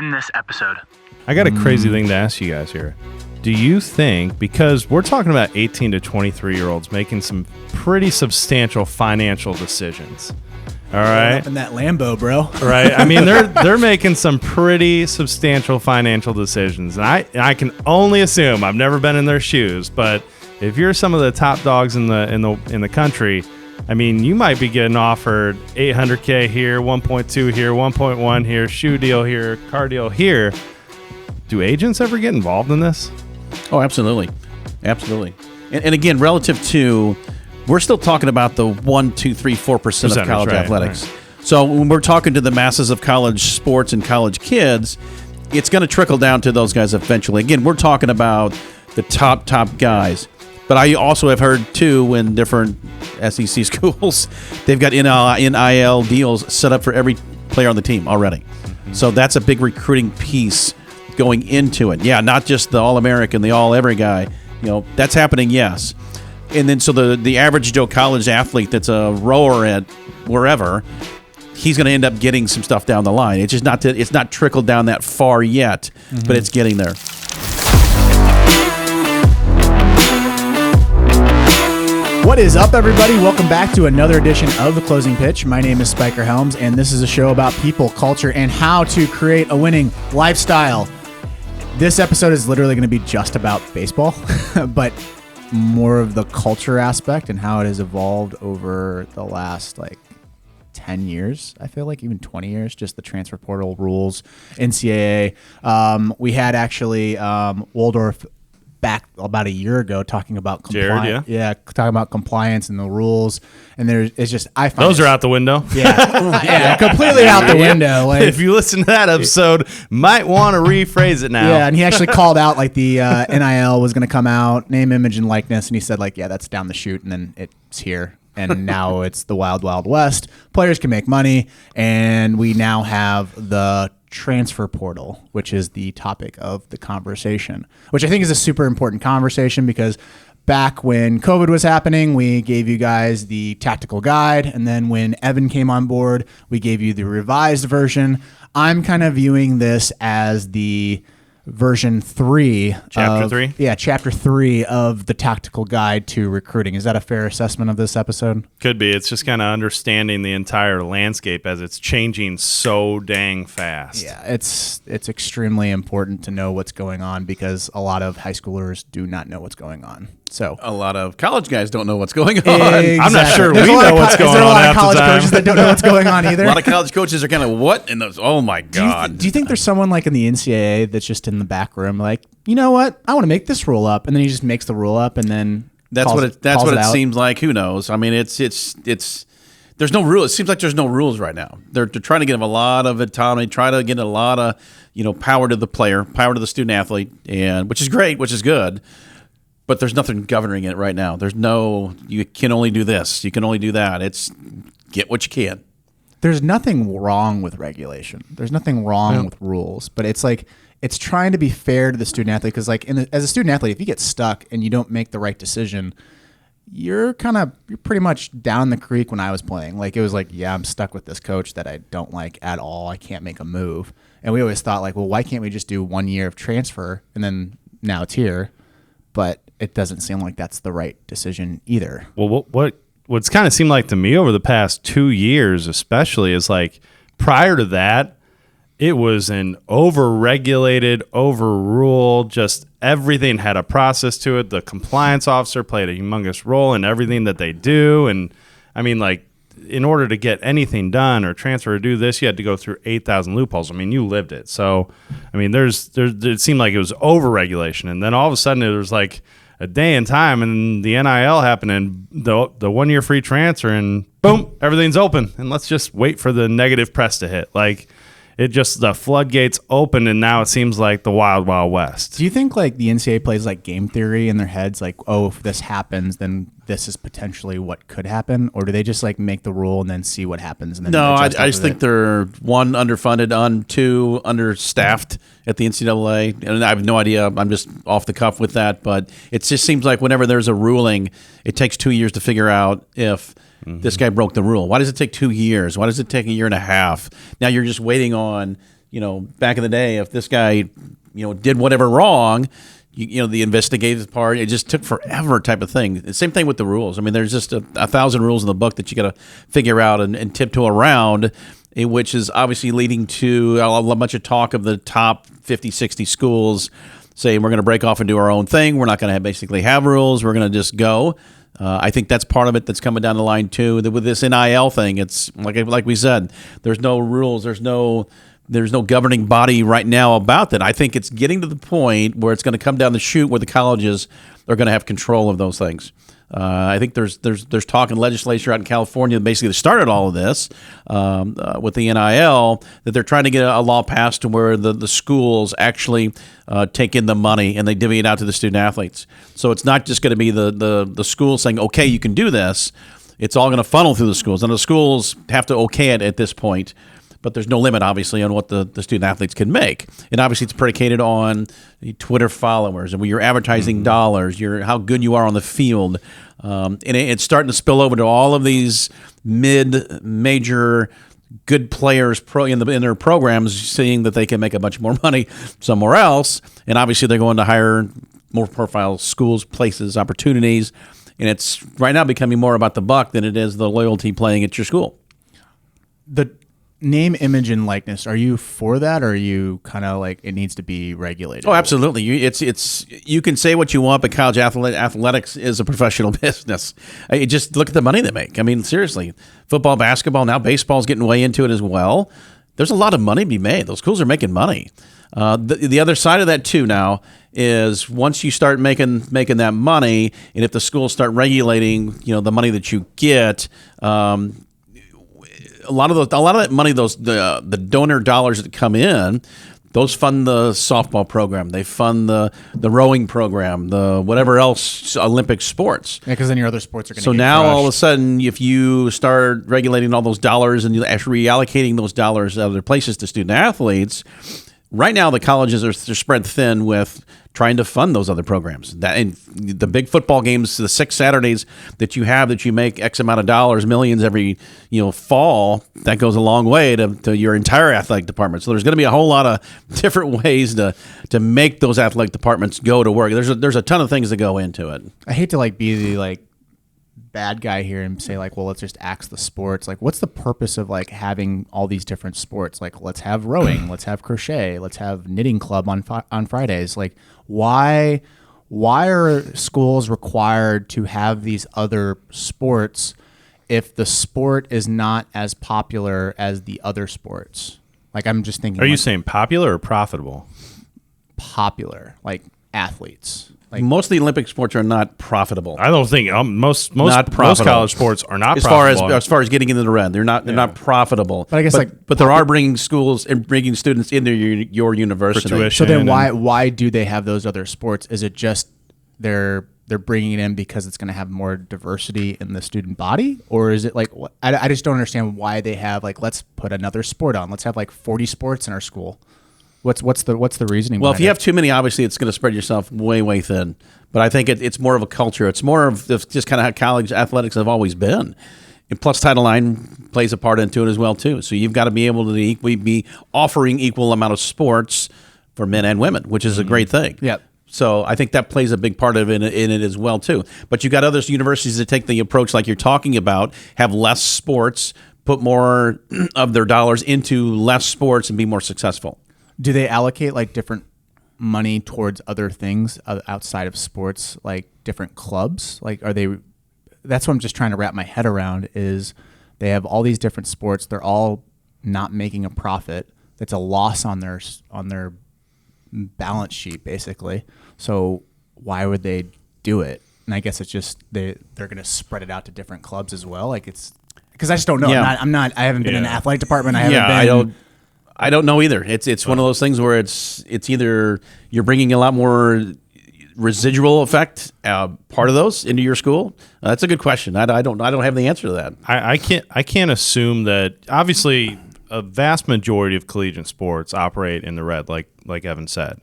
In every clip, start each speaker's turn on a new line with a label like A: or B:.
A: in this episode.
B: I got a crazy thing to ask you guys here. Do you think, because we're talking about 18 to 23-year-olds making some pretty substantial financial decisions, all right?
C: Up in that Lambo, bro.
B: Right? I mean, they're making some pretty substantial financial decisions. And I can only assume, I've never been in their shoes, but if you're some of the top dogs in the country, I mean, you might be getting offered $800K here, 1.2 here, 1.1 here, shoe deal here, car deal here. Do agents ever get involved in this?
D: Oh, absolutely. Absolutely. And again, relative to, we're still talking about the 1, 2, 3, 4% of college athletics. Right. So when we're talking to the masses of college sports and college kids, it's going to trickle down to those guys eventually. Again, we're talking about the top guys. But I also have heard, too, in different SEC schools, they've got NIL deals set up for every player on the team already. Mm-hmm. So that's a big recruiting piece going into it. Yeah, not just the All-American, the All-Every guy. You know, that's happening, yes. And then so the average Joe college athlete that's a rower at wherever, he's going to end up getting some stuff down the line. It's just it's not trickled down that far yet, but it's getting there.
C: What is up, everybody? Welcome back to another edition of The Closing Pitch. My name is Spiker Helms, and this is a show about people, culture, and how to create a winning lifestyle. This episode is literally going to be just about baseball, but more of the culture aspect and how it has evolved over the last, 10 years, I feel like, even 20 years, just the transfer portal rules, NCAA. We had actually Waldorf back about a year ago talking about compliance. Talking about compliance and the rules. And it's just, I find
B: those are out the window.
C: Yeah, completely out the window. Like,
B: if you listen to that episode, might want to rephrase it now.
C: Yeah, and he actually called out the NIL was going to come out, name, image, and likeness, and he said that's down the chute, and then it's here. And now it's the wild, wild west. Players can make money, and we now have the transfer portal, which is the topic of the conversation, which I think is a super important conversation because back when COVID was happening, we gave you guys the tactical guide. And then when Evan came on board, we gave you the revised version. I'm kind of viewing this as the version 3.
B: Chapter 3?
C: Yeah, chapter 3 of the tactical guide to recruiting. Is that a fair assessment of this episode?
B: Could be. It's just kind of understanding the entire landscape as it's changing so dang fast.
C: Yeah, it's extremely important to know what's going on because a lot of high schoolers do not know what's going on. So
D: a lot of college guys don't know what's going on.
C: Exactly.
B: I'm not sure we know what's going on.
C: There are a lot of college coaches that don't know what's going on either.
D: A lot of college coaches are kind of, what in those? Oh my God.
C: Do you think there's someone in the NCAA that's just in the back room you know what? I want to make this rule up, and then he just makes the rule up, and then
D: that's what it seems like. Who knows? I mean, it's there's no rule. It seems like there's no rules right now. They're trying to give a lot of autonomy, try to get a lot of power to the player, power to the student athlete, and which is great, which is good. But there's nothing governing it right now. You can only do this. You can only do that. It's get what you can.
C: There's nothing wrong with regulation. There's nothing wrong with rules. But it's trying to be fair to the student athlete because as a student athlete, if you get stuck and you don't make the right decision, you're pretty much down the creek. When I was playing, it was I'm stuck with this coach that I don't like at all. I can't make a move. And we always thought why can't we just do 1 year of transfer and then now it's here? But it doesn't seem like that's the right decision either.
B: Well, what's kind of seemed like to me over the past 2 years especially is prior to that, it was an over-regulated, overruled, just everything had a process to it. The compliance officer played a humongous role in everything that they do. And I mean, in order to get anything done or transfer or do this, you had to go through 8,000 loopholes. I mean, you lived it. So, I mean, it seemed like it was over-regulation. And then all of a sudden, it was a day and time, and the NIL happened, and the 1 year free transfer, and boom, everything's open. And let's just wait for the negative press to hit. The floodgates opened, and now it seems like the wild, wild west.
C: Do you think the NCAA plays game theory in their heads? If this happens, then this is potentially what could happen? Or do they just make the rule and then see what happens? And then
D: no, I just think they're one, underfunded, two, understaffed at the NCAA. And I have no idea. I'm just off the cuff with that. But it just seems like whenever there's a ruling, it takes 2 years to figure out if this guy broke the rule. Why does it take 2 years? Why does it take a year and a half? Now you're just waiting on back in the day, if this guy, did whatever wrong, the investigative part, it just took forever type of thing. The same thing with the rules. I mean, there's just a 1,000 rules in the book that you got to figure out and tiptoe around, which is obviously leading to a bunch of talk of the top 50, 60 schools saying we're going to break off and do our own thing. We're not going to basically have rules. We're going to just go. I think that's part of it that's coming down the line too. With this NIL thing, it's like we said, there's no rules. There's no governing body right now about that. I think it's getting to the point where it's going to come down the chute where the colleges are going to have control of those things. I think there's talk in legislature out in California that basically started all of this with the NIL, that they're trying to get a law passed to where the schools actually take in the money and they divvy it out to the student athletes. So it's not just going to be the schools saying, okay, you can do this. It's all going to funnel through the schools. And the schools have to okay it at this point. But there's no limit, obviously, on what the student athletes can make. And obviously, it's predicated on Twitter followers and where you're advertising dollars, how good you are on the field. And it's starting to spill over to all of these mid-major good players in their programs, seeing that they can make a bunch more money somewhere else. And obviously, they're going to hire more profile schools, places, opportunities. And it's right now becoming more about the buck than it is the loyalty playing at your school.
C: The name, image, and likeness, are you for that, or are you kind of like it needs to be regulated?
D: Oh, absolutely. You can say what you want, but college athletics is a professional business. Just look at the money they make. I mean, seriously, football, basketball, now baseball's getting way into it as well. There's a lot of money to be made. Those schools are making money. The other side of that too now is once you start making that money, and if the schools start regulating, the money that you get. A lot of that money, the donor dollars that come in, those fund the softball program. They fund the rowing program, the whatever else Olympic sports.
C: Yeah, because then your other sports are going to.
D: So now all of a sudden, if you start regulating all those dollars and you actually reallocating those dollars to other places to student athletes, right now the colleges are spread thin with trying to fund those other programs. That and the big football games, the 6 Saturdays that you make X amount of dollars, millions every fall, that goes a long way to your entire athletic department. So there's going to be a whole lot of different ways to make those athletic departments go to work. There's a ton of things that go into it.
C: I hate to be the bad guy here and say well, let's just axe the sports. What's the purpose of having all these different sports? Let's have rowing, let's have crochet, let's have knitting club on Fridays. Why are schools required to have these other sports if the sport is not as popular as the other sports? I'm just thinking.
B: Are you saying popular or profitable?
C: Popular, athletes.
D: Most of the Olympic sports are not profitable.
B: I don't think most college sports are not profitable.
D: As far as getting into the red, they're not profitable.
C: But I guess
D: but there are bringing schools and bringing students into your university.
C: So then why do they have those other sports? Is it just they're bringing it in because it's going to have more diversity in the student body, or is it I just don't understand why they have let's put another sport on. Let's have 40 sports in our school. What's the reasoning?
D: Well, if you have too many, obviously it's going to spread yourself way, way thin. But I think it's more of a culture. It's more of just kind of how college athletics have always been. And plus Title IX plays a part into it as well, too. So you've got to be able to equally be offering equal amount of sports for men and women, which is a great thing.
C: Yeah.
D: So I think that plays a big part of it in it as well, too. But you've got other universities that take the approach like you're talking about, have less sports, put more of their dollars into less sports and be more successful.
C: Do they allocate different money towards other things outside of sports, different clubs? Are they? That's what I'm just trying to wrap my head around. Is they have all these different sports. They're all not making a profit. That's a loss on their balance sheet, basically. So why would they do it? And I guess it's just they're going to spread it out to different clubs as well. It's because I just don't know.
D: Yeah.
C: I haven't been in the athletic department.
D: I don't know either. It's one of those things where it's either you're bringing a lot more residual effect part of those into your school. That's a good question. I don't have the answer to that.
B: I can't assume that. Obviously, a vast majority of collegiate sports operate in the red, like Evan said.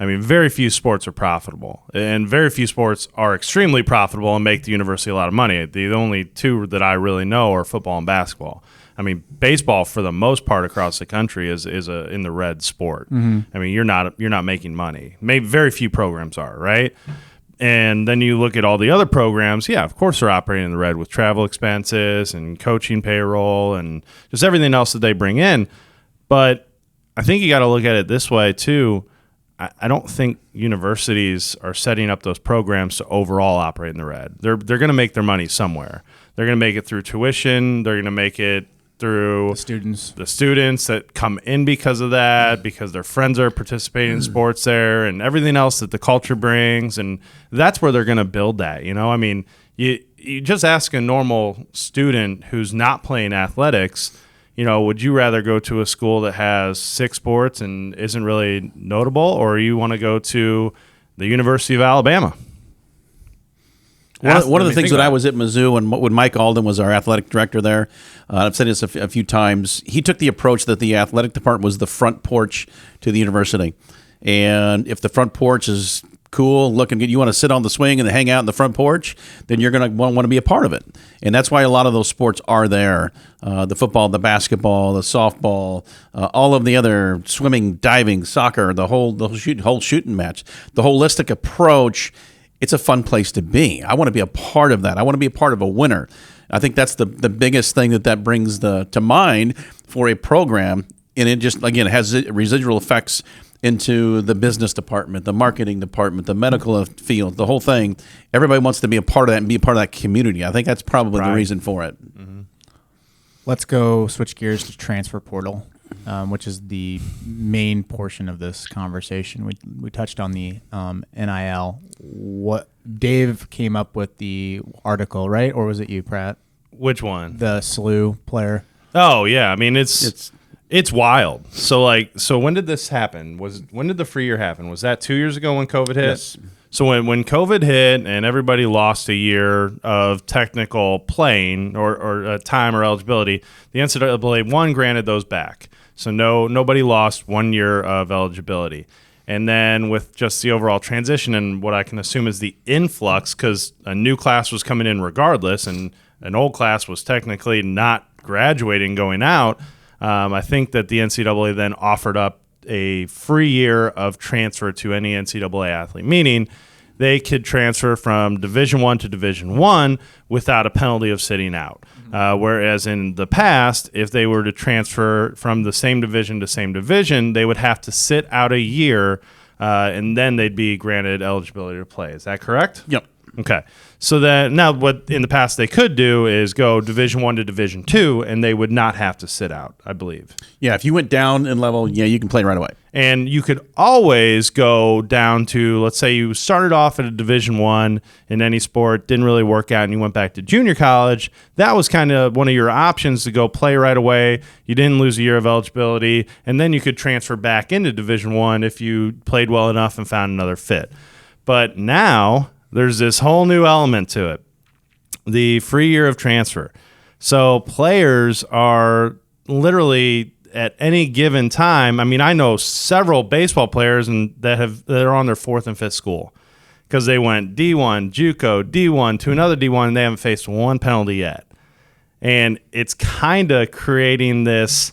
B: I mean, very few sports are profitable, and very few sports are extremely profitable and make the university a lot of money. The only two that I really know are football and basketball. I mean, baseball for the most part across the country is in the red sport. I mean, you're not making money. Maybe very few programs are, right? And then you look at all the other programs. Yeah, of course they're operating in the red with travel expenses and coaching payroll and just everything else that they bring in. But I think you got to look at it this way too. I don't think universities are setting up those programs to overall operate in the red. They're going to make their money somewhere. They're going to make it through tuition. They're going to make it through the students that come in because of that, because their friends are participating in sports there and everything else that the culture brings. And that's where they're going to build that. I mean, you just ask a normal student who's not playing athletics, would you rather go to a school that has 6 sports and isn't really notable, or you want to go to the University of Alabama?
D: One of the things that I was at Mizzou when Mike Alden was our athletic director there, I've said this a few times, he took the approach that the athletic department was the front porch to the university. And if the front porch is cool, looking good, you want to sit on the swing and hang out in the front porch, then you're going to want to be a part of it. And that's why a lot of those sports are there. The football, the basketball, the softball, all of the other swimming, diving, soccer, the whole shooting match, the holistic approach. It's a fun place to be. I want to be a part of that. I want to be a part of a winner. I think that's the biggest thing that brings to mind for a program. And it just, again, has residual effects into the business department, the marketing department, the medical field, the whole thing. Everybody wants to be a part of that and be a part of that community. I think that's probably the reason for it.
C: Mm-hmm. Let's go switch gears to transfer portal, which is the main portion of this conversation. We touched on the NIL. What Dave came up with the article, right? Or was it you, Pratt?
B: Which one?
C: The SLU player.
B: Oh yeah, I mean it's wild. So when did this happen? When did the free year happen? Was that 2 years ago when COVID hit?
D: Yes.
B: So when COVID hit and everybody lost a year of technical playing or time or eligibility, the NCAA granted those back. So nobody lost 1 year of eligibility. And then with just the overall transition and what I can assume is the influx, because a new class was coming in regardless, and an old class was technically not graduating going out, I think that the NCAA then offered up a free year of transfer to any NCAA athlete, meaning they could transfer from Division I to Division I without a penalty of sitting out. Whereas in the past, if they were to transfer from the same division to same division, they would have to sit out a year, and then they'd be granted eligibility to play. Is that correct?
D: Yep.
B: Okay. So then now what in the past they could do is go Division I to Division II, and they would not have to sit out, I believe.
D: Yeah, if you went down in level, you can play right away.
B: And you could always go down to, let's say you started off at a Division I in any sport, didn't really work out, and you went back to junior college. That was kind of one of your options to go play right away. You didn't lose a year of eligibility, and then you could transfer back into Division I if you played well enough and found another fit. But now there's this whole new element to it, the free year of transfer. So players are literally at any given time. I mean, I know several baseball players that are on their 4th and 5th school because they went D1, JUCO, D1 to another D1, and they haven't faced one penalty yet. And it's kind of creating this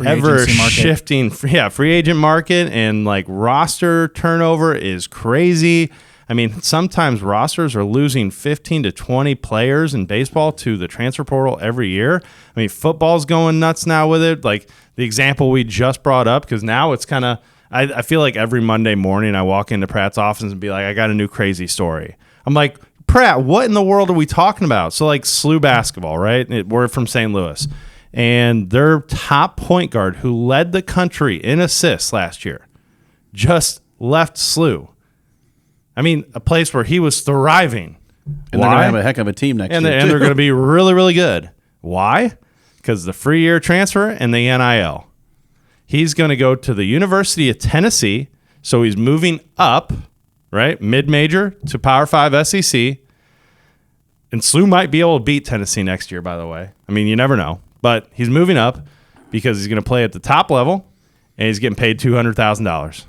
B: ever-shifting free agent market, and like roster turnover is crazy. I mean, sometimes rosters are losing 15 to 20 players in baseball to the transfer portal every year. I mean, football's going nuts now with it. Like the example we just brought up, because now it's kind of, I feel like every Monday morning I walk into Pratt's office and be like, I got a new crazy story. I'm like, Pratt, what in the world are we talking about? So like SLU basketball, right? We're from St. Louis. And their top point guard who led the country in assists last year just left SLU. I mean, a place where he was thriving.
D: And they're going to have a heck of a team next year.
B: And they're going to be really, really good. Why? Because the free year transfer and the NIL. He's going to go to the University of Tennessee, so he's moving up, right, mid-major to Power 5 SEC. And SLU might be able to beat Tennessee next year, by the way. I mean, you never know. But he's moving up because he's going to play at the top level, and he's getting paid $200,000.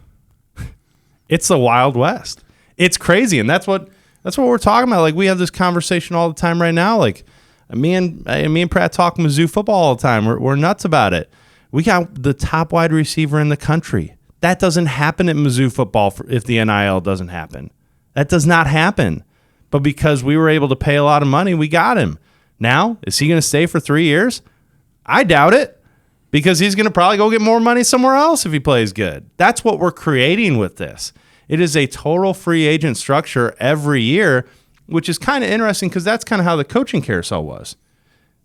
B: It's the Wild West. It's crazy, and that's what we're talking about. Like, we have this conversation all the time right now. Like, me and Pratte talk Mizzou football all the time. We're nuts about it. We got the top wide receiver in the country. That doesn't happen at Mizzou football if the NIL doesn't happen. That does not happen. But because we were able to pay a lot of money, we got him. Now, is he going to stay for 3 years? I doubt it, because he's going to probably go get more money somewhere else if he plays good. That's what we're creating with this. It is a total free agent structure every year, which is kind of interesting because that's kind of how the coaching carousel was.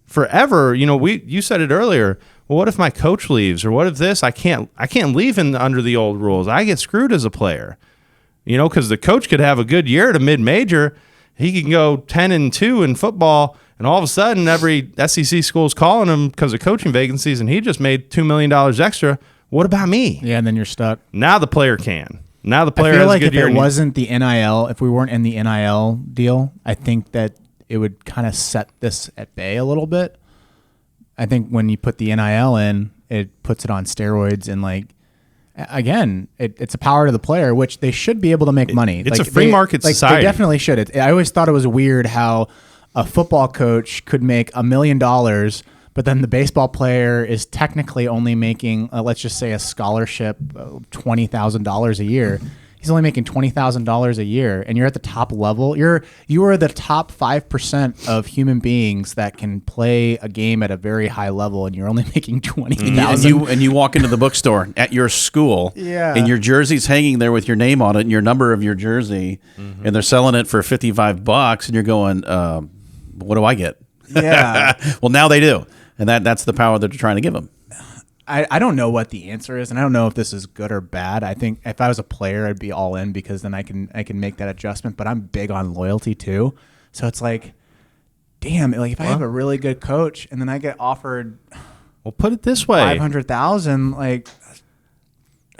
B: Forever, you said it earlier. Well, what if my coach leaves, or what if this? I can't leave under the old rules. I get screwed as a player, because the coach could have a good year at a mid-major. He can go 10-2 in football, and all of a sudden every SEC school is calling him because of coaching vacancies, and he just made $2 million extra. What about me?
C: Yeah, and then you're stuck.
B: Now the player can. Now the player
C: I feel
B: has
C: like
B: a good
C: if
B: year.
C: it wasn't the NIL, if we weren't in the NIL deal, I think that it would kind of set this at bay a little bit. I think when you put the NIL in, it puts it on steroids, and again, it's a power to the player, which they should be able to make money.
B: It's a free market society.
C: They definitely should. I always thought it was weird how a football coach could make $1 million, but then the baseball player is technically only making, let's just say, a scholarship, $20,000 a year. He's only making $20,000 a year, and you're at the top level. You are the top 5% of human beings that can play a game at a very high level, and you're only making $20,000.
D: And you walk into the bookstore at your school, and your jersey's hanging there with your name on it and your number of your jersey, and they're selling it for $55, and you're going, what do I get?
C: Yeah.
D: Well, now they do, and that's the power that they're trying to give them.
C: I don't know what the answer is, and I don't know if this is good or bad. I think if I was a player, I'd be all in, because then I can make that adjustment. But I'm big on loyalty too, so it's like, damn, if I have a really good coach and then I get offered,
B: well, put it this way,
C: $500,000,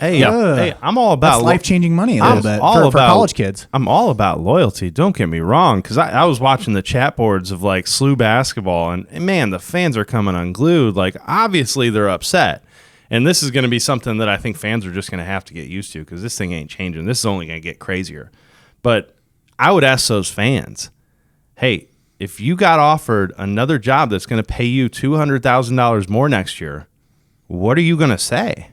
B: hey, I'm all about
C: life-changing money a little bit for college kids.
B: I'm all about loyalty. Don't get me wrong, because I was watching the chat boards of SLU basketball, and man, the fans are coming unglued. Obviously they're upset, and this is going to be something that I think fans are just going to have to get used to, because this thing ain't changing. This is only going to get crazier. But I would ask those fans, hey, if you got offered another job that's going to pay you $200,000 more next year, what are you going to say?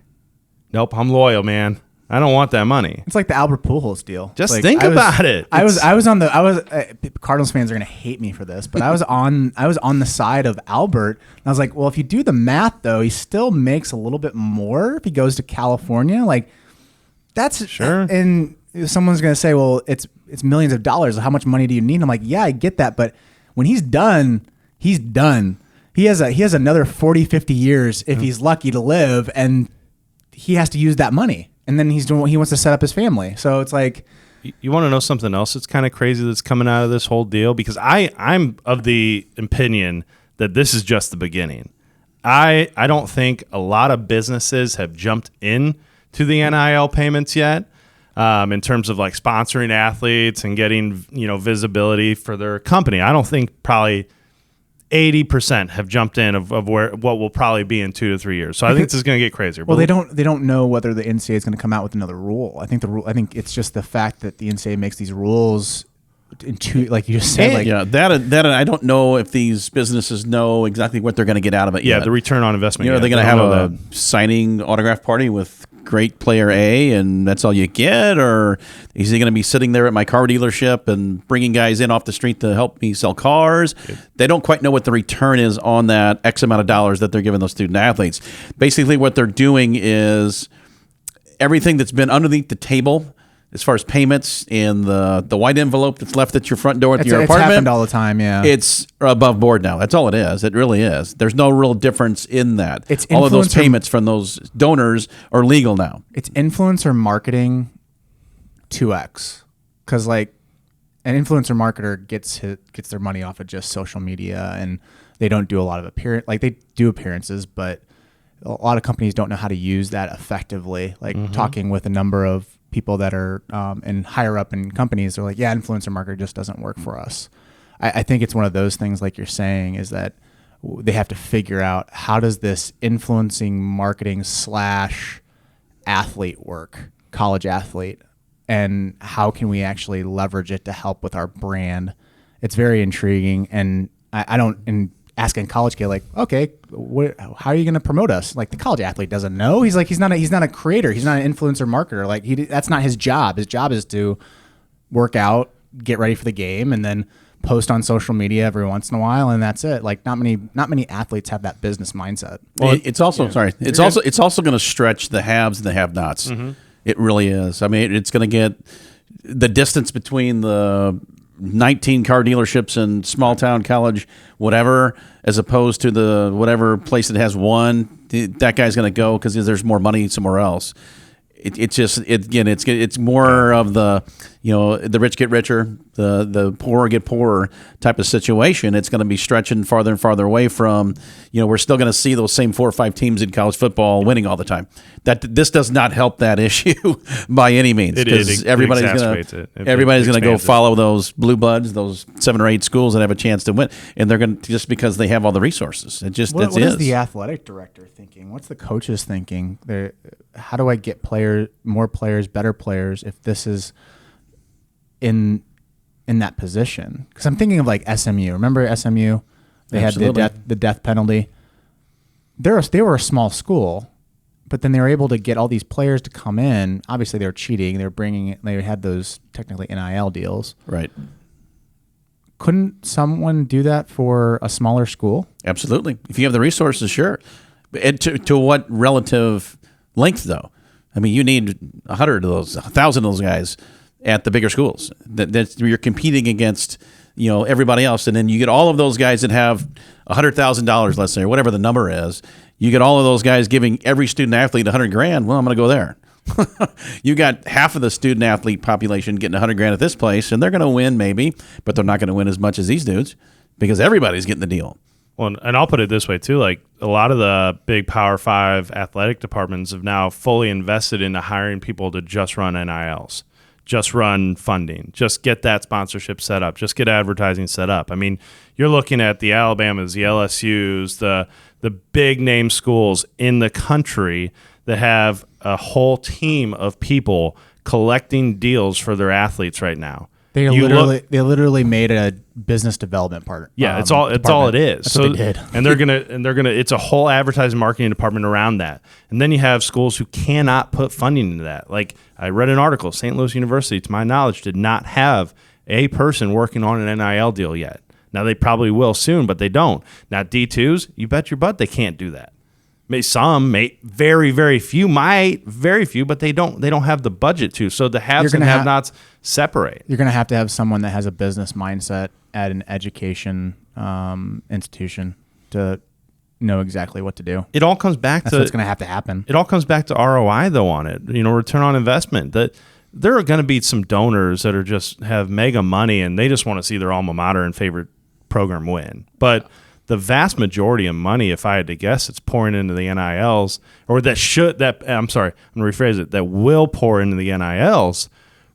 B: Nope, I'm loyal, man. I don't want that money.
C: It's like the Albert Pujols deal.
B: Just think about it.
C: Cardinals fans are going to hate me for this, but I was on the side of Albert, and I was like, well, if you do the math though, he still makes a little bit more if he goes to California. That's
B: sure.
C: And someone's going to say, well, it's millions of dollars. How much money do you need? And I'm like, yeah, I get that, but when he's done, he's done. He has another 40, 50 years if he's lucky to live, and he has to use that money, and then he wants to set up his family. So it's like,
B: you want to know something else that's kind of crazy that's coming out of this whole deal? Because I'm of the opinion that this is just the beginning. I don't think a lot of businesses have jumped in to the NIL payments yet, in terms of sponsoring athletes and getting visibility for their company. I don't think probably 80% have jumped in of what will probably be in 2 to 3 years. So I think this is going to get crazier.
C: Well, they don't know whether the NCAA is going to come out with another rule. I think it's just the fact that the NCAA makes these rules into, like you just said.
D: That I don't know if these businesses know exactly what they're going to get out of it.
B: Yeah,
D: yet.
B: The return on investment.
D: They're going to have a signing autograph party with great player A, and that's all you get, or is he going to be sitting there at my car dealership and bringing guys in off the street to help me sell cars? They don't quite know what the return is on that X amount of dollars that they're giving those student athletes. Basically, what they're doing is everything that's been underneath the table as far as payments and the white envelope that's left at your front door at your apartment.
C: It's happened all the time, yeah.
D: It's above board now. That's all it is. It really is. There's no real difference in that. All of those payments from those donors are legal now.
C: It's influencer marketing 2x. Because an influencer marketer gets their money off of just social media, and they don't do a lot of they do appearances, but a lot of companies don't know how to use that effectively. Talking with a number of people that are and higher up in companies, they're like, yeah, influencer marketer just doesn't work for us. I think it's one of those things, like you're saying, is that they have to figure out, how does this influencing marketing / athlete work, college athlete, and how can we actually leverage it to help with our brand? It's very intriguing, and I don't. And asking college kid like, okay, how are you going to promote us? Like the college athlete doesn't know. He's like, he's not a creator. He's not an influencer marketer. Like that's not his job. His job is to work out, get ready for the game, and then post on social media every once in a while, and that's it. Like not many athletes have that business mindset.
D: Well, it's also it's also going to stretch the haves and the have-nots. Mm-hmm. It really is. I mean, it's going to get the distance between the 19 car dealerships in small town college, whatever, as opposed to the whatever place that has one. That guy's going to go because there's more money somewhere else. It's more of the, the rich get richer, the poor get poorer type of situation. It's going to be stretching farther and farther away from, we're still going to see those same 4 or 5 teams in college football winning all the time. This does not help that issue by any means, because everybody's going to go follow those blue bloods, those 7 or 8 schools that have a chance to win, and they're going to, just because they have all the resources. What
C: is the athletic director thinking? What's the coaches thinking? How do I get more players, better players, if this is in that position? Because I'm thinking of like SMU. Remember SMU? They Absolutely. Had the death penalty. They were a small school, but then they were able to get all these players to come in. Obviously, they were cheating. They had those technically NIL deals.
D: Right.
C: Couldn't someone do that for a smaller school?
D: Absolutely. If you have the resources, sure. And to what relative length, though? I mean, you need 100 of those, 1,000 of those guys at the bigger schools. That you're competing against, everybody else, and then you get all of those guys that have $100,000, let's say, or whatever the number is. You get all of those guys giving every student athlete $100,000. Well, I'm going to go there. You got half of the student athlete population getting $100,000 at this place, and they're going to win maybe, but they're not going to win as much as these dudes because everybody's getting the deal.
B: Well, and I'll put it this way too, like a lot of the big Power 5 athletic departments have now fully invested into hiring people to just run NILs, just run funding, just get that sponsorship set up, just get advertising set up. I mean, you're looking at the Alabamas, the LSUs, the big name schools in the country that have a whole team of people collecting deals for their athletes right now.
C: They literally made a business development partner.
B: Yeah, it's all it is.
C: That's what they did.
B: and they're gonna it's a whole advertising marketing department around that. And then you have schools who cannot put funding into that. Like I read an article, St. Louis University, to my knowledge, did not have a person working on an NIL deal yet. Now they probably will soon, but they don't. Now D2s, you bet your butt they can't do that. Very, very few, but they don't have the budget to. So the haves and have-nots separate.
C: You're going to have someone that has a business mindset at an education institution to know exactly what to do.
B: It all comes back
C: That's what's going to have to happen.
B: It all comes back to ROI though on it. Return on investment. That there are going to be some donors that are just have mega money and they just want to see their alma mater and favorite program win. But the vast majority of money, if I had to guess, it's pouring into the NILs, or that will pour into the NILs,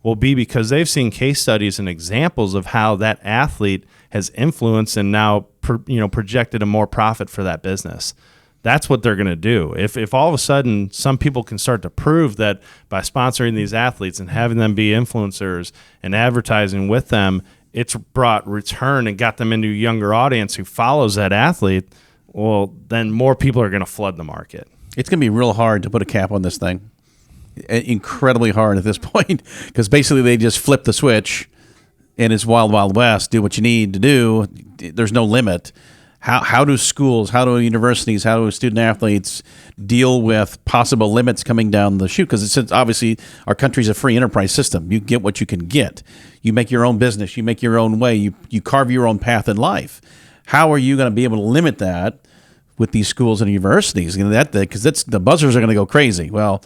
B: will be because they've seen case studies and examples of how that athlete has influenced and now projected a more profit for that business. That's what they're going to do. If all of a sudden some people can start to prove that by sponsoring these athletes and having them be influencers and advertising with them, it's brought return and got them into a younger audience who follows that athlete, well, then more people are going to flood the market.
D: It's going to be real hard to put a cap on this thing. Incredibly hard at this point, because basically they just flip the switch and it's wild, wild west. Do what you need to do. There's no limit. How do schools, how do universities, how do student athletes deal with possible limits coming down the chute? Because it's obviously our country's a free enterprise system. You get what you can get. You make your own business. You make your own way. You carve your own path in life. How are you going to be able to limit that with these schools and universities? Because the buzzers are going to go crazy. Well,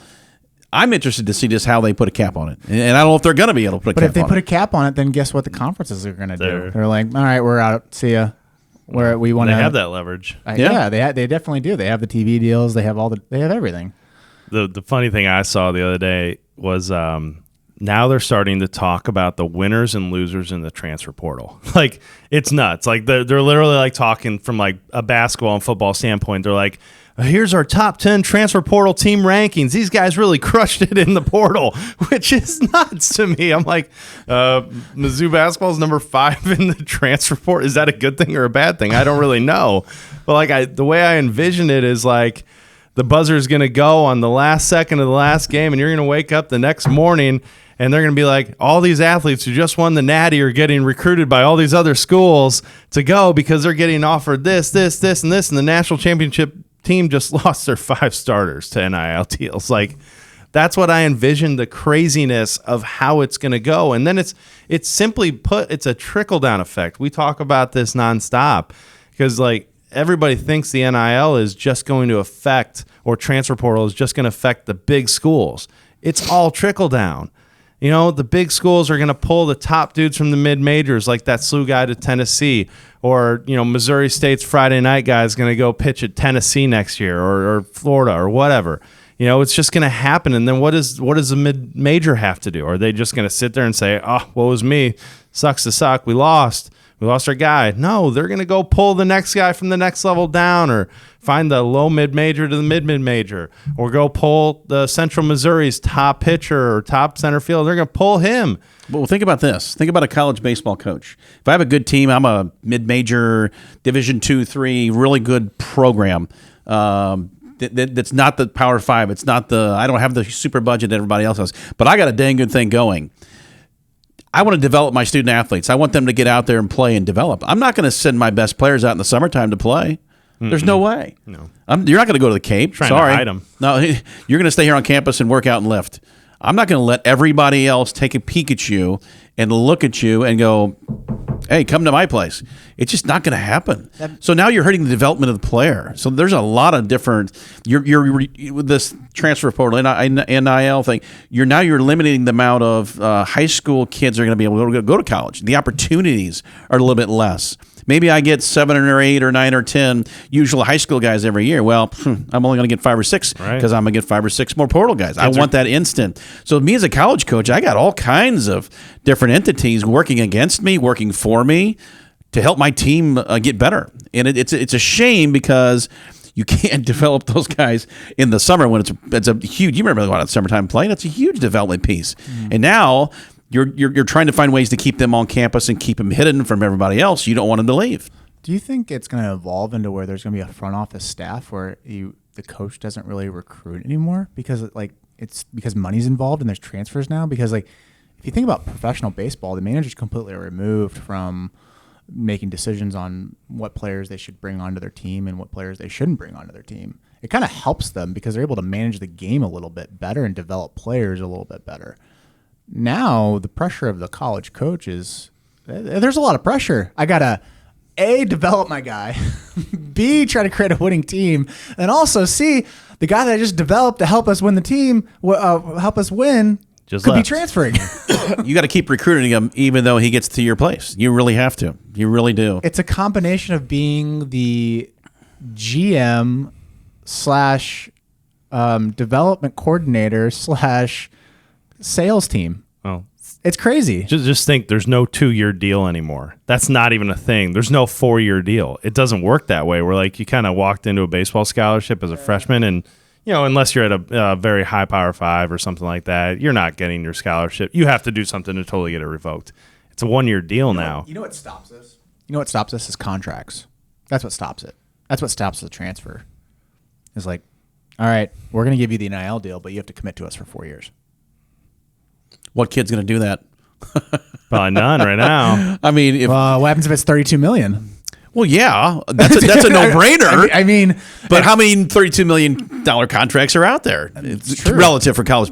D: I'm interested to see just how they put a cap on it. And I don't know if they're going to be able to put a cap on it.
C: But if they put a cap on it, then guess what the conferences are going to do? They're like, all right, we're out. See ya. Where we want to
B: have that leverage.
C: Yeah, they definitely do. They have the TV deals. They have everything.
B: The funny thing I saw the other day was now they're starting to talk about the winners and losers in the transfer portal. Like it's nuts. Like they're literally like talking from like a basketball and football standpoint. They're like, here's our top 10 transfer portal team rankings. These guys really crushed it in the portal, which is nuts to me. I'm like, Mizzou basketball is number 5 in the transfer portal. Is that a good thing or a bad thing? I don't really know. But like the way I envision it is like the buzzer is going to go on the last second of the last game, and you're going to wake up the next morning and they're going to be like, all these athletes who just won the Natty are getting recruited by all these other schools to go because they're getting offered this, and this. And the national championship team just lost their 5 starters to NIL deals. Like, that's what I envision the craziness of how it's going to go. And then it's simply put, it's a trickle-down effect. We talk about this nonstop because, like, everybody thinks the NIL is just going to affect, or transfer portal is just going to affect the big schools. It's all trickle-down. You know, the big schools are going to pull the top dudes from the mid-majors, like that SLU guy to Tennessee, or, you know, Missouri State's Friday night guy is going to go pitch at Tennessee next year, or Florida, or whatever. You know, it's just going to happen. And then what does the mid-major have to do? Are they just going to sit there and say, oh, woe is me, sucks to suck, we lost our guy? No, they're going to go pull the next guy from the next level down, or find the low mid-major to the mid-major, or go pull the Central Missouri's top pitcher or top center field. They're going to pull him.
D: Well, think about this. Think about a college baseball coach. If I have a good team, I'm a mid-major, Division II, III, really good program. That's not the Power 5. It's not I don't have the super budget that everybody else has, but I got a dang good thing going. I want to develop my student athletes. I want them to get out there and play and develop. I'm not going to send my best players out in the summertime to play. There's no way.
B: No.
D: You're not going to go to the Cape.
B: Trying
D: Sorry.
B: to hide them.
D: No, you're going to stay here on campus and work out and lift. I'm not going to let everybody else take a peek at you and look at you and go, hey, come to my place. It's just not going to happen. So now you're hurting the development of the player. So there's a lot of different. With this transfer portal NIL thing. You're limiting the amount of high school kids are going to be able to go to college. The opportunities are a little bit less. Maybe I get 7 or 8 or 9 or 10 usual high school guys every year. Well, I'm only going to get 5 or 6 because I'm going to get 5 or 6 more portal guys. I want that instant. So me as a college coach, I got all kinds of different entities working against me, working for me to help my team get better. And it's a shame because you can't develop those guys in the summer when it's a huge. You remember a lot of summertime play? That's a huge development piece. And now you're trying to find ways to keep them on campus and keep them hidden from everybody else. You don't want them to leave.
C: Do you think it's going to evolve into where there's going to be a front office staff where the coach doesn't really recruit anymore because it's because money's involved and there's transfers now? Because if you think about professional baseball, the manager's completely removed from making decisions on what players they should bring onto their team and what players they shouldn't bring onto their team. It kind of helps them because they're able to manage the game a little bit better and develop players a little bit better. Now, the pressure of the college coach there's a lot of pressure. I got to, A, develop my guy, B, try to create a winning team, and also C, the guy that I just developed to help us win the team, help us win, could be transferring.
D: You got to keep recruiting him even though he gets to your place. You really have to. You really do.
C: It's a combination of being the GM / development coordinator / sales team.
B: Oh,
C: it's crazy.
B: Just think there's no 2-year deal anymore. That's not even a thing. There's no 4-year deal. It doesn't work that way where you kind of walked into a baseball scholarship as a freshman and, unless you're at a very high Power 5 or something like that, you're not getting your scholarship. You have to do something to totally get it revoked. It's a 1-year deal now.
C: You know what stops this? Is contracts. That's what stops it. That's what stops the transfer. It's all right, we're going to give you the NIL deal, but you have to commit to us for 4 years.
D: What kid's going to do that?
B: Probably none right now.
D: I mean,
C: what happens if it's $32 million?
D: Well, yeah, that's a no-brainer. But how many $32 million contracts are out there? It's relative for college,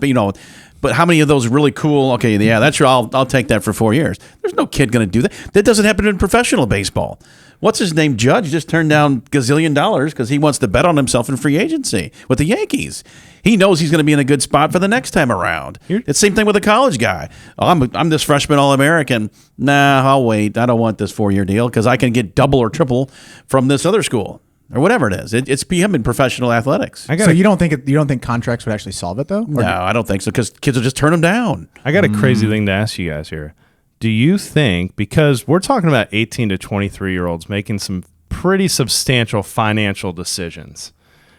D: but how many of those really cool? Okay, yeah, that's true. I'll take that for 4 years. There's no kid going to do that. That doesn't happen in professional baseball. What's his name? Judge just turned down gazillion dollars because he wants to bet on himself in free agency with the Yankees. He knows he's going to be in a good spot for the next time around. It's the same thing with a college guy. Oh, I'm this freshman All-American. Nah, I'll wait. I don't want this 4-year deal because I can get double or triple from this other school or whatever it is. It's becoming professional athletics.
C: So you don't think contracts would actually solve it though?
D: No, I don't think so because kids will just turn them down.
B: I got a crazy thing to ask you guys here. Do you think, because we're talking about 18 to 23-year-olds making some pretty substantial financial decisions,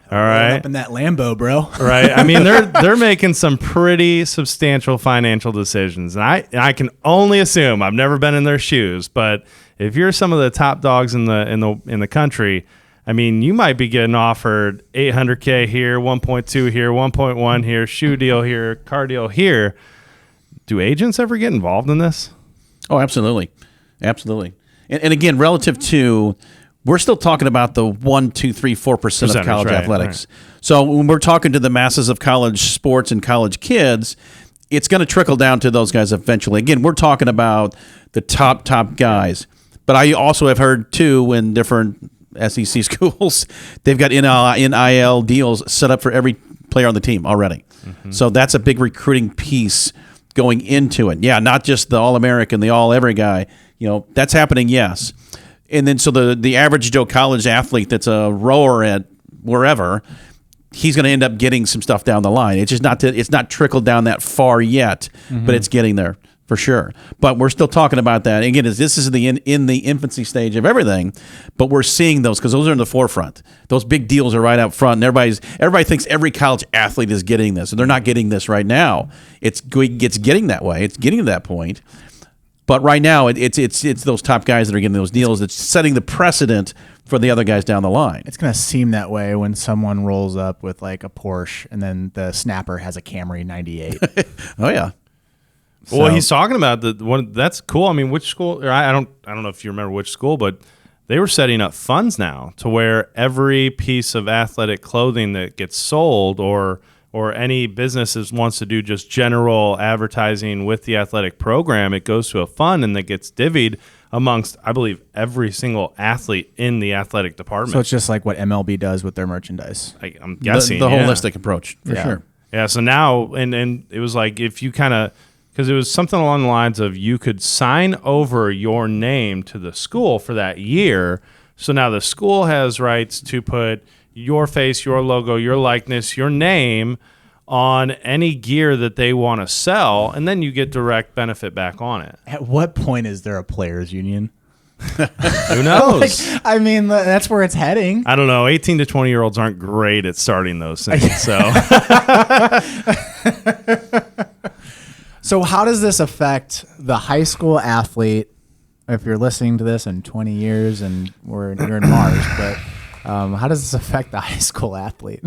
B: All right.
C: Up in that Lambo, bro.
B: Right. I mean, they're making some pretty substantial financial decisions, and I can only assume, I've never been in their shoes, but if you're some of the top dogs in the country, I mean, you might be getting offered $800K here, 1.2 here, 1.1 here, shoe deal here, car deal here. Do agents ever get involved in this?
D: Oh, absolutely, absolutely. And again, relative to, we're still talking about the 1, 2, 3, 4% of college athletics. Right. So when we're talking to the masses of college sports and college kids, it's going to trickle down to those guys eventually. Again, we're talking about the top guys. But I also have heard, too, in different SEC schools, they've got NIL deals set up for every player on the team already. Mm-hmm. So that's a big recruiting piece going into it. Yeah, not just the All-American, the All-Every guy. You know, that's happening, yes. And then so the average Joe college athlete that's a rower at wherever, he's going to end up getting some stuff down the line. It's just it's not trickled down that far yet, but it's getting there for sure. But we're still talking about that. Again, this is in the infancy stage of everything, but we're seeing those because those are in the forefront. Those big deals are right out front, and everybody thinks every college athlete is getting this, and they're not getting this right now. It's getting that way. It's getting to that point. But right now, it's those top guys that are getting those deals. It's setting the precedent for the other guys down the line.
C: It's going to seem that way when someone rolls up with like a Porsche and then the snapper has a Camry 98.
D: Oh yeah.
B: So. Well, he's talking about the one. That's cool. I mean, which school? Or I don't know if you remember which school, but they were setting up funds now to where every piece of athletic clothing that gets sold or any business wants to do just general advertising with the athletic program, it goes to a fund and that gets divvied amongst, I believe, every single athlete in the athletic department.
C: So it's just like what MLB does with their merchandise.
B: I'm guessing.
D: The holistic approach, for sure.
B: Yeah, so now, and it was like if you kind of, because it was something along the lines of you could sign over your name to the school for that year. So now the school has rights to put your face, your logo, your likeness, your name on any gear that they want to sell, and then you get direct benefit back on it.
C: At what point is there a players union?
B: Who knows?
C: I mean, that's where it's heading.
B: I don't know. 18 to 20-year-olds aren't great at starting those things. So,
C: So how does this affect the high school athlete? If you're listening to this in 20 years and you're in Mars, but how does this affect the high school athlete?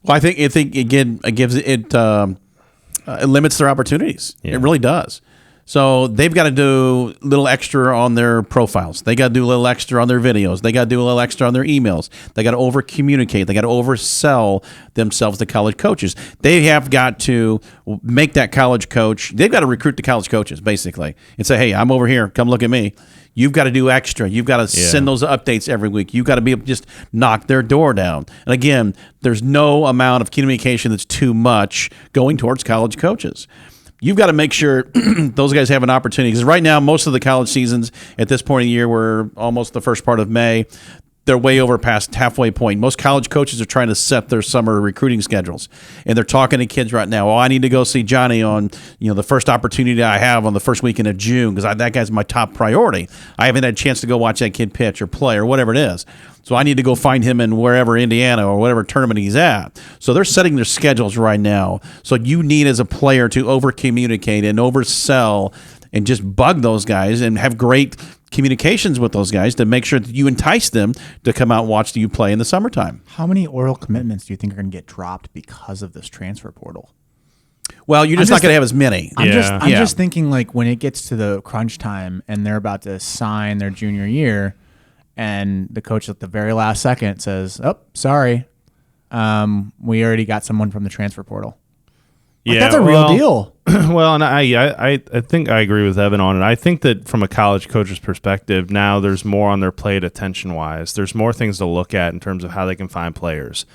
D: Well, I think again it gives it limits their opportunities. Yeah. It really does. So they've got to do a little extra on their profiles. They got to do a little extra on their videos. They got to do a little extra on their emails. They got to over communicate. They got to oversell themselves to college coaches. They have got to make that college coach. They've got to recruit the college coaches basically and say, "Hey, I'm over here. Come look at me." You've got to do extra. You've got to send those updates every week. You've got to be able to just knock their door down. And again, there's no amount of communication that's too much going towards college coaches. You've got to make sure those guys have an opportunity. Because right now, most of the college seasons at this point of the year, we're almost the first part of May, they're way over past halfway point. Most college coaches are trying to set their summer recruiting schedules. And they're talking to kids right now, I need to go see Johnny on the first opportunity I have on the first weekend of June because that guy's my top priority. I haven't had a chance to go watch that kid pitch or play or whatever it is. So I need to go find him in wherever, Indiana or whatever tournament he's at. So they're setting their schedules right now. So you need as a player to over-communicate and oversell and just bug those guys and have great communications with those guys to make sure that you entice them to come out and watch you play in the summertime.
C: How many oral commitments do you think are going to get dropped because of this transfer portal?
D: Well, you're just not going to have as many.
C: I'm just thinking like when it gets to the crunch time and they're about to sign their junior year and the coach at the very last second says, "Oh, sorry. We already got someone from the transfer portal." Like, that's a real deal.
B: Well, and I think I agree with Evan on it. I think that from a college coach's perspective, now there's more on their plate attention-wise. There's more things to look at in terms of how they can find players,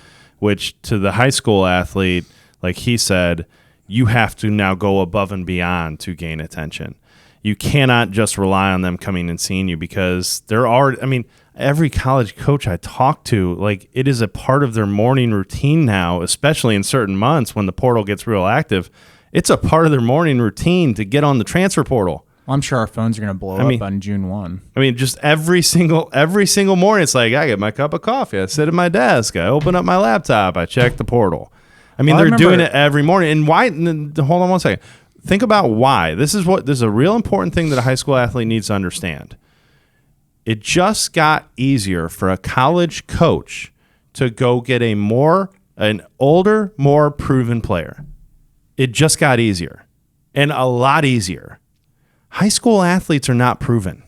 B: which to the high school athlete, like he said, you have to now go above and beyond to gain attention. You cannot just rely on them coming and seeing you because there are, every college coach I talk to, like it is a part of their morning routine now, especially in certain months when the portal gets real active. It's a part of their morning routine to get on the transfer portal.
C: Well, I'm sure our phones are going to blow up on June 1.
B: I mean, just every single morning, it's like I get my cup of coffee, I sit at my desk, I open up my laptop, I check the portal. I mean, they're doing it every morning. And why? Hold on one second. Think about why. This is a real important thing that a high school athlete needs to understand. It just got easier for a college coach to go get an older, more proven player. It just got easier, and a lot easier. High school athletes are not proven.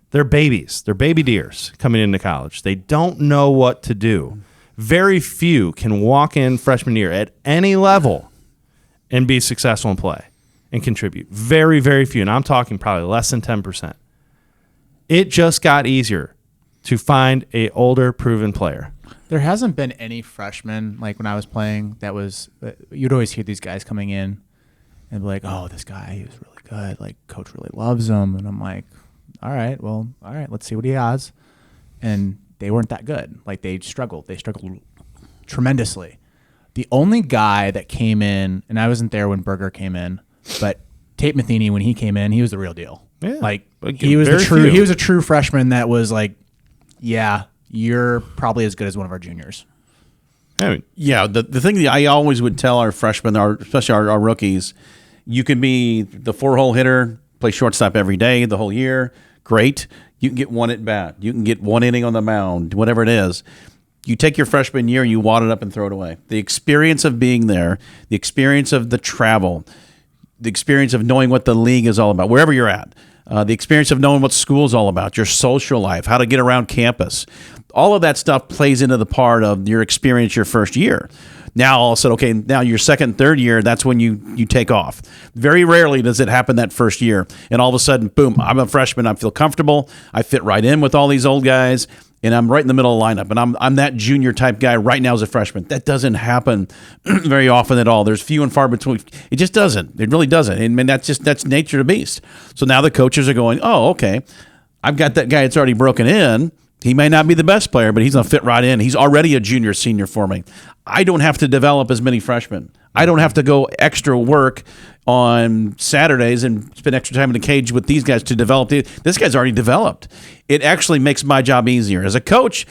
B: They're babies. They're baby deers coming into college. They don't know what to do. Very few can walk in freshman year at any level and be successful and play and contribute. Very, very few. And I'm talking probably less than 10%. It just got easier to find a older, proven player.
C: There hasn't been any freshmen, like when I was playing, you'd always hear these guys coming in and be like, oh, this guy, he was really good. Like, coach really loves him. And I'm like, all right, let's see what he has. And they weren't that good. Like, they struggled tremendously. The only guy that came in, and I wasn't there when Berger came in, but Tate Matheny, when he came in, he was the real deal.
B: Yeah,
C: like he was he was a true freshman that was like, yeah, you're probably as good as one of our juniors.
D: Yeah, the thing that I always would tell our freshmen, especially our rookies, you can be the 4-hole hitter, play shortstop every day, the whole year. Great. You can get one at bat. You can get one inning on the mound, whatever it is. You take your freshman year, you wad it up and throw it away. The experience of being there, the experience of the travel, the experience of knowing what the league is all about, wherever you're at, the experience of knowing what school is all about, your social life, how to get around campus. All of that stuff plays into the part of your experience your first year. Now all of a sudden, okay, now your second, third year, that's when you take off. Very rarely does it happen that first year. And all of a sudden, boom, I'm a freshman. I feel comfortable. I fit right in with all these old guys. And I'm right in the middle of the lineup. And I'm that junior type guy right now as a freshman. That doesn't happen very often at all. There's few and far between. It just doesn't. It really doesn't. I mean, that's nature of the beast. So now the coaches are going, oh, okay, I've got that guy that's already broken in. He may not be the best player, but he's going to fit right in. He's already a junior, senior for me. I don't have to develop as many freshmen. I don't have to go extra work on Saturdays and spend extra time in the cage with these guys to develop. This guy's already developed. It actually makes my job easier. As a coach,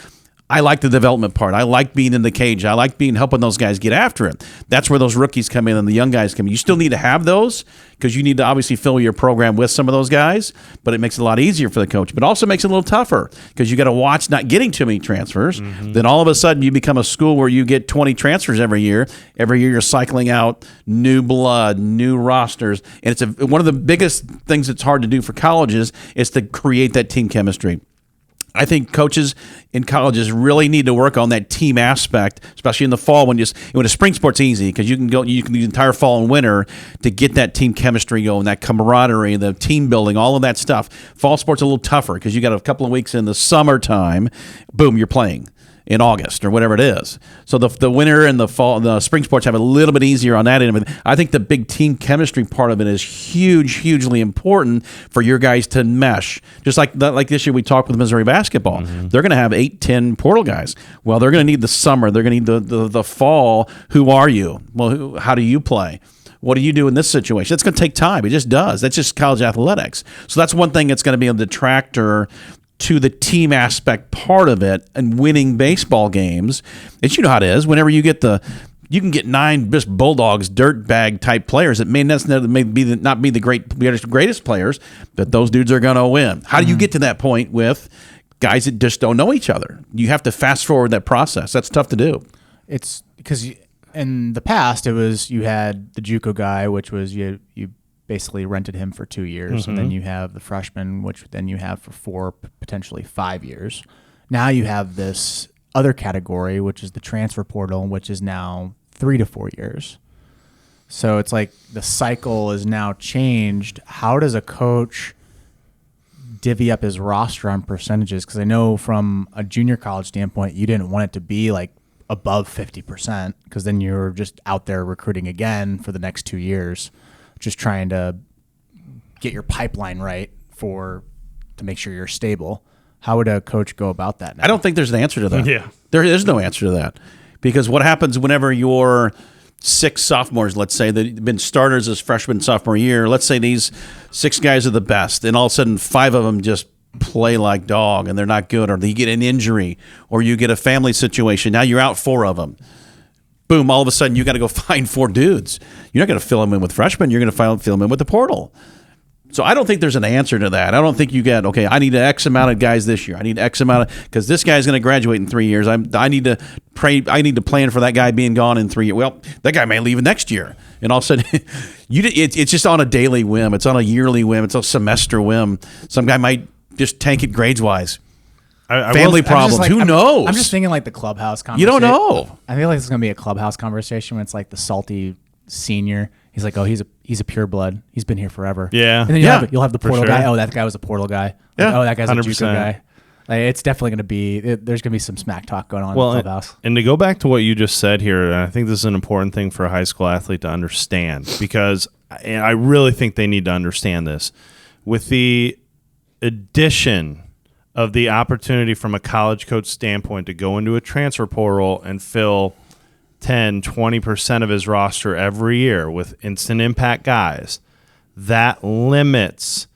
D: I like the development part. I like being in the cage. I like helping those guys get after it. That's where those rookies come in and the young guys come in. You still need to have those because you need to obviously fill your program with some of those guys, but it makes it a lot easier for the coach. But also makes it a little tougher because you got to watch not getting too many transfers. Mm-hmm. Then all of a sudden you become a school where you get 20 transfers every year. Every year you're cycling out new blood, new rosters. And it's one of the biggest things that's hard to do for colleges is to create that team chemistry. I think coaches in colleges really need to work on that team aspect, especially in the fall when a spring sport's easy because you can the entire fall and winter to get that team chemistry going, that camaraderie, the team building, all of that stuff. Fall sport's a little tougher because you got a couple of weeks in the summertime, boom, you're playing in August or whatever it is. So the winter and the fall, the spring sports have a little bit easier on that end. I think the big team chemistry part of it is hugely important for your guys to mesh. Just like this year we talked with Missouri basketball. Mm-hmm. They're going to have 8-10 portal guys. Well, they're going to need the summer. They're going to need the fall. Who are you? Well, how do you play? What do you do in this situation? It's going to take time. It just does. That's just college athletics. So that's one thing that's going to be a detractor to the team aspect part of it and winning baseball games. It's, you know how it is. Whenever you get you can get 9 just Bulldogs, dirtbag type players that may necessarily not be the greatest players, but those dudes are going to win. How do you get to that point with guys that just don't know each other? You have to fast forward that process. That's tough to do.
C: It's because in the past it was you had the JUCO guy, which was you basically rented him for 2 years, mm-hmm. and then you have the freshman, which then you have for 4, potentially 5 years. Now you have this other category, which is the transfer portal, which is now 3 to 4 years. So it's like the cycle is now changed. How does a coach divvy up his roster on percentages? Because I know from a junior college standpoint, you didn't want it to be like above 50% because then you're just out there recruiting again for the next 2 years. Just trying to get your pipeline right to make sure you're stable. How would a coach go about that now?
D: I don't think there's an answer to that.
B: Yeah.
D: There is no answer to that because what happens whenever you're 6 sophomores, let's say, that have been starters as freshman, sophomore year. Let's say these 6 guys are the best, and all of a sudden 5 of them just play like dog and they're not good, or they get an injury, or you get a family situation. Now you're out 4 of them. Boom, all of a sudden you got to go find 4 dudes. You're not going to fill them in with freshmen. You're going to fill them in with the portal. So I don't think there's an answer to that. I don't think you get, okay, I need an X amount of guys this year. I need X amount of, because this guy's going to graduate in 3 years. I need to plan for that guy being gone in 3 years. Well, that guy may leave next year. And all of a sudden, it's just on a daily whim. It's on a yearly whim. It's a semester whim. Some guy might just tank it grades-wise. Family problems. Who knows?
C: I'm just thinking like the clubhouse conversation.
D: You don't know.
C: I feel like it's going to be a clubhouse conversation when it's like the salty senior. He's like, oh, he's a pure blood. He's been here forever.
B: Yeah.
C: And then you'll have the portal guy. Oh, that guy was a portal guy. Like, oh, that guy's 100%. A JUCO guy. Like, it's definitely going to be. There's going to be some smack talk going on in the clubhouse.
B: And to go back to what you just said here, and I think this is an important thing for a high school athlete to understand, because I really think they need to understand this. With the addition of the opportunity from a college coach standpoint to go into a transfer portal and fill 10, 20% of his roster every year with instant impact guys, that limits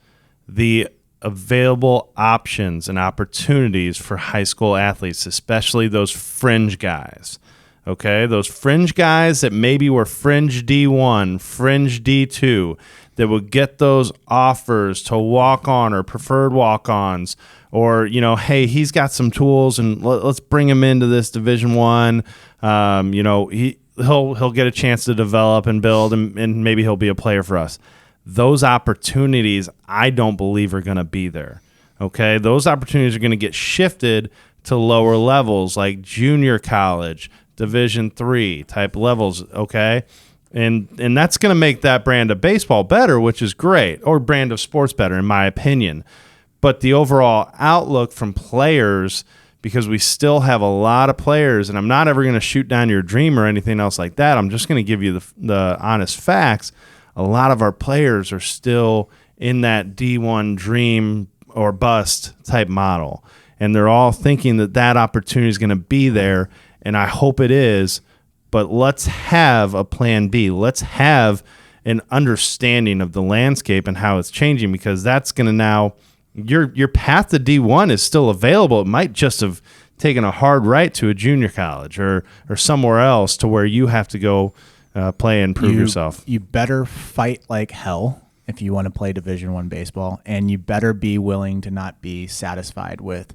B: the available options and opportunities for high school athletes, especially those fringe guys. Okay, those fringe guys that maybe were fringe D1, fringe D2, that would get those offers to walk on or preferred walk-ons, or, hey, he's got some tools and let's bring him into this Division I. He'll get a chance to develop and build, and maybe he'll be a player for us. Those opportunities, I don't believe, are going to be there. Okay, those opportunities are going to get shifted to lower levels like junior college, Division III type levels. Okay, and that's going to make that brand of baseball better, which is great, or brand of sports better, in my opinion. But the overall outlook from players, because we still have a lot of players, and I'm not ever going to shoot down your dream or anything else like that. I'm just going to give you the honest facts. A lot of our players are still in that D1 dream or bust type model, and they're all thinking that opportunity is going to be there, and I hope it is, but let's have a plan B. Let's have an understanding of the landscape and how it's changing, because that's going to now – your path to D1 is still available. It might just have taken a hard right to a junior college or somewhere else to where you have to go play and prove yourself.
C: You better fight like hell if you want to play Division I baseball, and you better be willing to not be satisfied with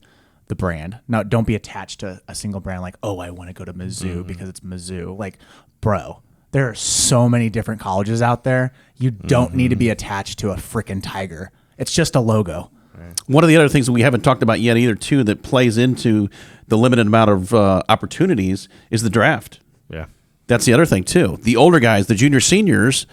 C: the brand. Now, don't be attached to a single brand like, oh, I want to go to Mizzou because it's Mizzou. Like, bro, there are so many different colleges out there. You don't need to be attached to a freaking Tiger. It's just a logo.
D: One of the other things that we haven't talked about yet either, too, that plays into the limited amount of opportunities is the draft.
B: Yeah.
D: That's the other thing, too. The older guys, the junior seniors,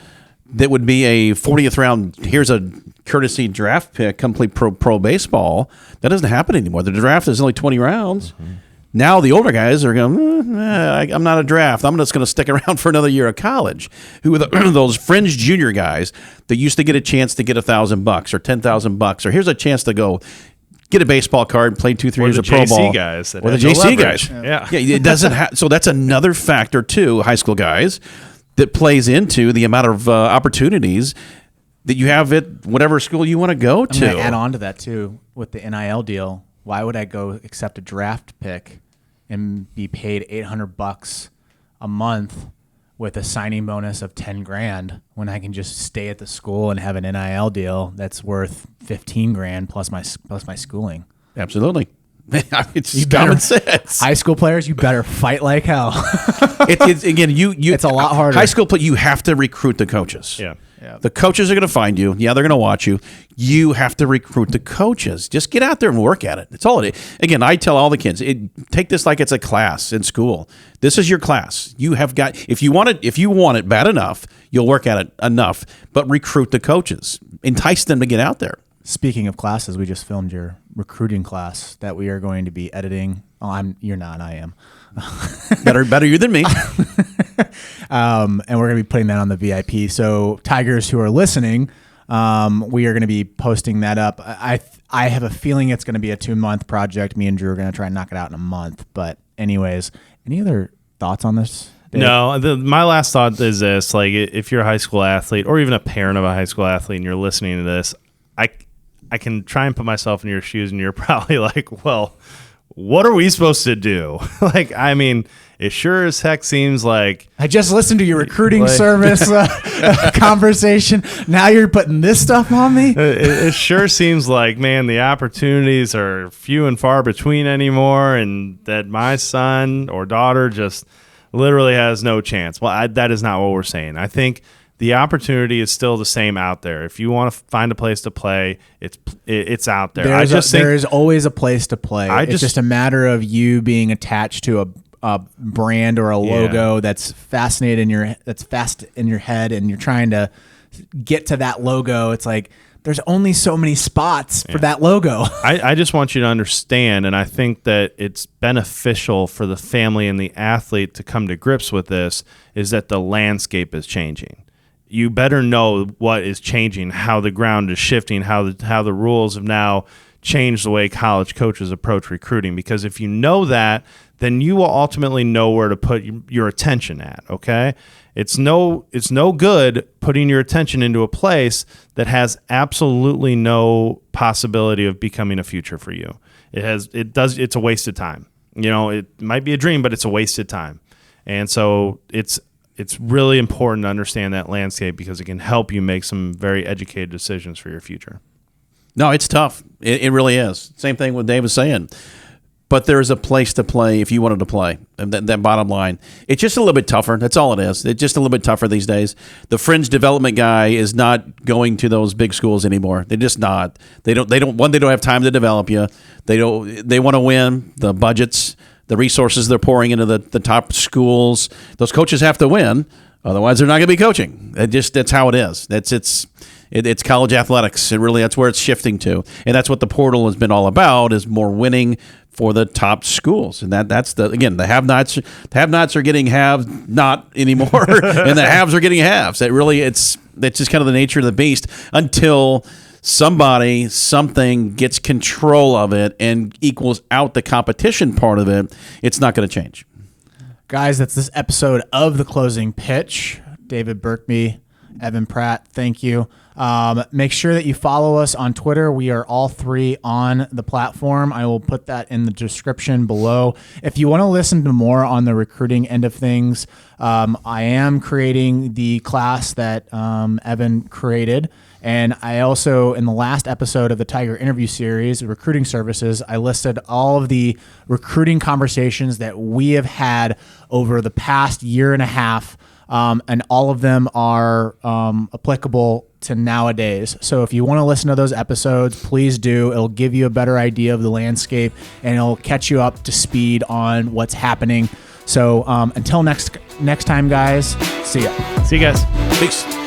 D: that would be a 40th round, here's a courtesy draft pick, complete pro baseball. That doesn't happen anymore. The draft is only 20 rounds. Mm-hmm. Now the older guys are going, I'm not a draft. I'm just going to stick around for another year of college. Who are those fringe junior guys that used to get a chance to get $1,000 or $10,000, or here's a chance to go get a baseball card, play 2-3 years of pro ball.
B: Guys
D: or the JC guys.
B: Yeah.
D: It doesn't so that's another factor too, high school guys, that plays into the amount of opportunities that you have at whatever school you want to go to.
C: I'm going to add on to that too with the NIL deal. Why would I go accept a draft pick and be paid $800 a month with a signing bonus of $10,000 when I can just stay at the school and have an NIL deal that's worth $15,000 plus my schooling?
D: Absolutely. It's common sense.
C: High school players, you better fight like hell.
D: It's again, it's
C: a lot harder.
D: High school, you have to recruit the coaches.
B: Yeah.
D: The coaches are going to find you. Yeah, they're going to watch you. You have to recruit the coaches. Just get out there and work at it. That's all it is. Again, I tell all the kids, take this like it's a class in school. This is your class. You have got, if you want it bad enough, you'll work at it enough, but recruit the coaches. Entice them to get out there.
C: Speaking of classes, we just filmed your recruiting class that we are going to be editing. Oh, you're not, I am.
D: better you than me.
C: And we're going to be putting that on the VIP. So Tigers who are listening, we are going to be posting that up. I have a feeling it's going to be a 2-month project. Me and Drew are going to try and knock it out in a month. But anyways, any other thoughts on this?
B: No, my last thought is this: like, if you're a high school athlete or even a parent of a high school athlete, and you're listening to this, I can try and put myself in your shoes, and you're probably like, well, what are we supposed to do? Like, I mean, it sure as heck seems like
C: I just listened to your recruiting service conversation. Now you're putting this stuff on me.
B: It sure seems like, man, the opportunities are few and far between anymore, and that my son or daughter just literally has no chance. Well, that is not what we're saying. I think the opportunity is still the same out there. If you want to find a place to play, it's out there.
C: There is always a place to play. It's just a matter of you being attached to a brand or a logo that's fast in your head, and you're trying to get to that logo. It's like there's only so many spots for that logo.
B: I just want you to understand, and I think that it's beneficial for the family and the athlete to come to grips with this, is that the landscape is changing. You better know what is changing, how the ground is shifting, how the rules have now changed the way college coaches approach recruiting. Because if you know that, then you will ultimately know where to put your attention at, okay? It's no good putting your attention into a place that has absolutely no possibility of becoming a future for you. It's a waste of time. You know, it might be a dream, but it's a waste of time. And so it's really important to understand that landscape, because it can help you make some very educated decisions for your future.
D: No, it's tough. It really is. Same thing what Dave was saying. But there's a place to play if you wanted to play. And that bottom line, it's just a little bit tougher. That's all it is. It's just a little bit tougher these days. The fringe development guy is not going to those big schools anymore. They're just not. They don't have time to develop you. They want to win. The budgets, the resources they're pouring into the top schools, those coaches have to win. Otherwise, they're not going to be coaching. That's how it is. It's college athletics. That's where it's shifting to, and that's what the portal has been all about: is more winning for the top schools. And that's the have-nots. The have-nots are getting have-not anymore, and the haves are getting haves. That's just kind of the nature of the beast until something gets control of it and equals out the competition part of it. It's not going to change.
C: Guys, that's this episode of The Closing Pitch. David Birkby, Evan Pratte, thank you. Make sure that you follow us on Twitter. We are all three on the platform. I will put that in the description below. If you want to listen to more on the recruiting end of things, I am creating the class that Evan created. And I also, in the last episode of the Tiger interview series, Recruiting Services, I listed all of the recruiting conversations that we have had over the past year and a half. And all of them are applicable to nowadays. So if you want to listen to those episodes, please do. It'll give you a better idea of the landscape, and it'll catch you up to speed on what's happening. So until next time, guys, see ya.
B: See you guys.
D: Peace.